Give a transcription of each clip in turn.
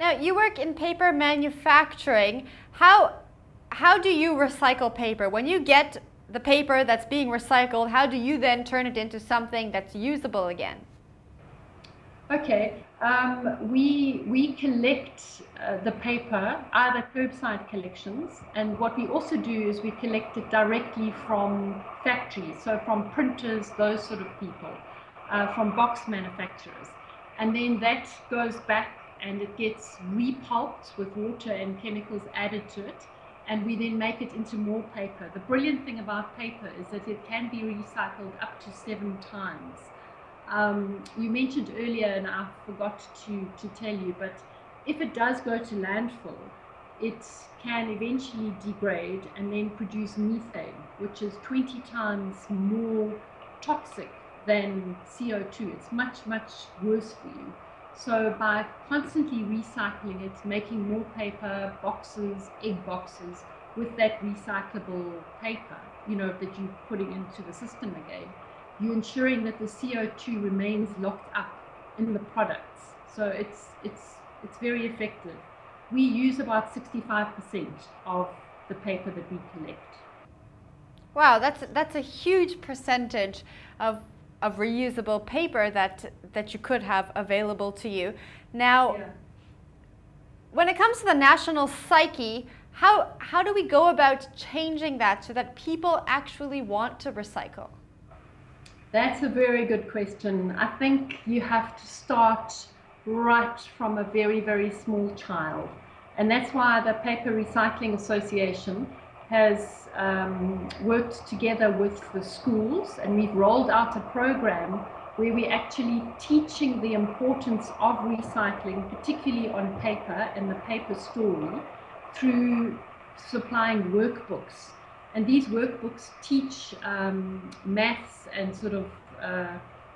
Now, you work in paper manufacturing. How do you recycle paper? When you get the paper that's being recycled, how do you then turn it into something that's usable again? Okay, we collect the paper, either curbside collections, and what we also do is we collect it directly from factories, so from printers, those sort of people, from box manufacturers. And then that goes back and it gets repulped with water and chemicals added to it, and we then make it into more paper. The brilliant thing about paper is that it can be recycled up to 7 times. You mentioned earlier, and I forgot to tell you, but if it does go to landfill, it can eventually degrade and then produce methane, which is 20 times more toxic than CO2. It's much, much worse for you. So by constantly recycling it, making more paper, boxes, egg boxes, with that recyclable paper, that you're putting into the system again, you're ensuring that the CO2 remains locked up in the products. So it's very effective. We use about 65% of the paper that we collect. Wow, that's a huge percentage of reusable paper that you could have available to you. Now, when it comes to the national psyche, how do we go about changing that so that people actually want to recycle? That's a very good question. I think you have to start right from a very, very small child. And that's why the Paper Recycling Association has worked together with the schools, and we've rolled out a program where we're actually teaching the importance of recycling, particularly on paper and the paper story, through supplying workbooks. And these workbooks teach maths and sort of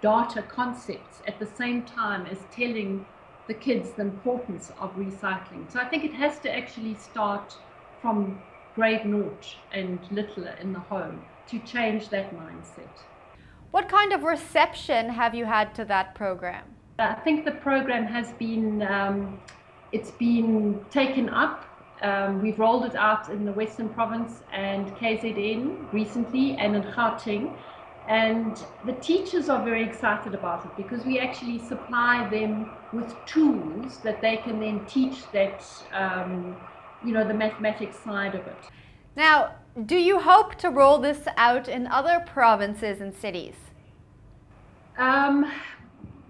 data concepts at the same time as telling the kids the importance of recycling. So I think it has to actually start from grade 0 and littler in the home to change that mindset. What kind of reception have you had to that program? I think the program has been, it's been taken up. We've rolled it out in the Western Province and KZN recently, and in Gauteng. And the teachers are very excited about it because we actually supply them with tools that they can then teach that, the mathematics side of it. Now, do you hope to roll this out in other provinces and cities?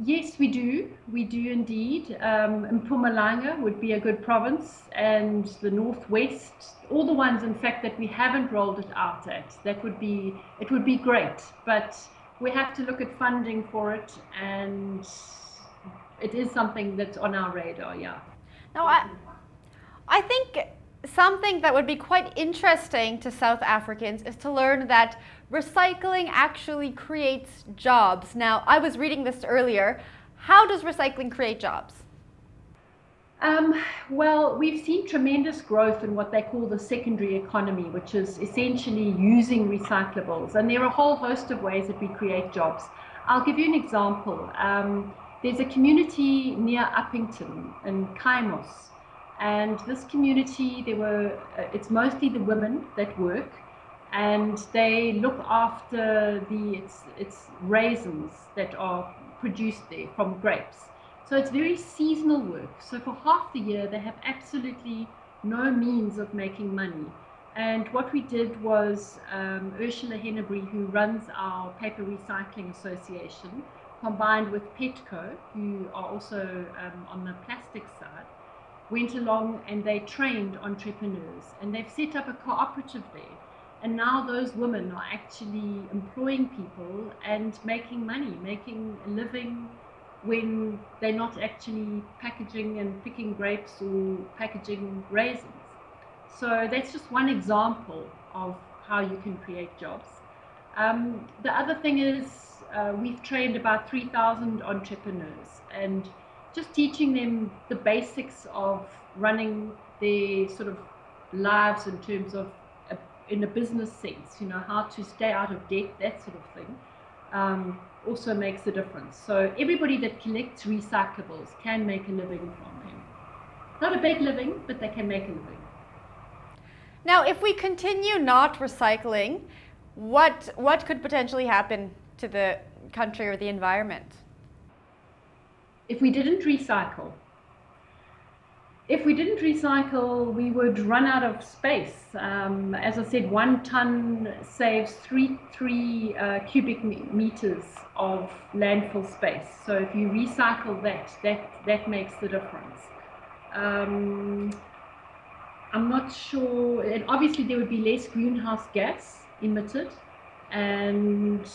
Yes, we do. We do indeed. Mpumalanga would be a good province, and the Northwest, all the ones, in fact, that we haven't rolled it out at. It would be great, but we have to look at funding for it, and it is something that's on our radar, yeah. Now, I think something that would be quite interesting to South Africans is to learn that recycling actually creates jobs. Now, I was reading this earlier. How does recycling create jobs? Well, we've seen tremendous growth in what they call the secondary economy, which is essentially using recyclables. And there are a whole host of ways that we create jobs. I'll give you an example. There's a community near Uppington in Kaimos. And this community, it's mostly the women that work, and they look after it's raisins that are produced there from grapes. So it's very seasonal work. So for half the year, they have absolutely no means of making money. And what we did was Ursula Hennebury, who runs our Paper Recycling Association, combined with Petco, who are also on the plastic side, went along and they trained entrepreneurs, and they've set up a cooperative there. And now those women are actually employing people and making money, making a living when they're not actually packaging and picking grapes or packaging raisins. So that's just one example of how you can create jobs. The other thing is we've trained about 3,000 entrepreneurs, and just teaching them the basics of running their sort of lives in terms of in a business sense, how to stay out of debt, that sort of thing, also makes a difference. So everybody that collects recyclables can make a living from them. Not a big living, but they can make a living. Now, if we continue not recycling, what could potentially happen to the country or the environment? If we didn't recycle, we would run out of space. As I said, 1 ton saves three cubic meters of landfill space. So if you recycle that makes the difference. I'm not sure, and obviously there would be less greenhouse gas emitted, and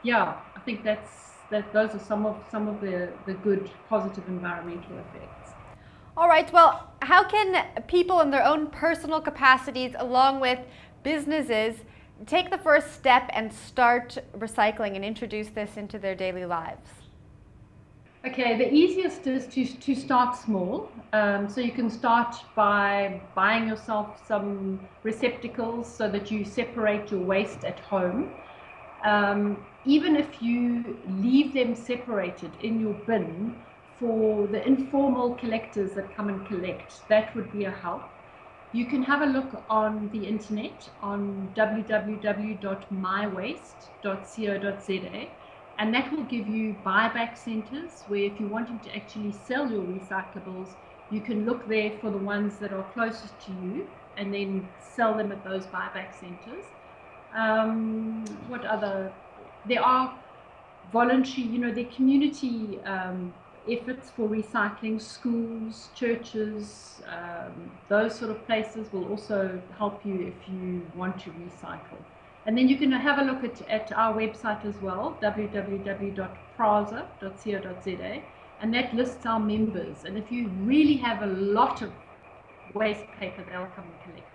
yeah, I think those are some of the good positive environmental effects. All right, well, how can people in their own personal capacities, along with businesses, take the first step and start recycling and introduce this into their daily lives? Okay, the easiest is to start small. So you can start by buying yourself some receptacles so that you separate your waste at home. Even if you leave them separated in your bin for the informal collectors that come and collect, that would be a help. You can have a look on the internet on www.mywaste.co.za, and that will give you buyback centers where if you're wanting to actually sell your recyclables, you can look there for the ones that are closest to you and then sell them at those buyback centers. What other? There are voluntary, there are community efforts for recycling. Schools, churches, those sort of places will also help you if you want to recycle. And then you can have a look at our website as well, www.prasa.co.za, and that lists our members. And if you really have a lot of waste paper, they'll come and collect.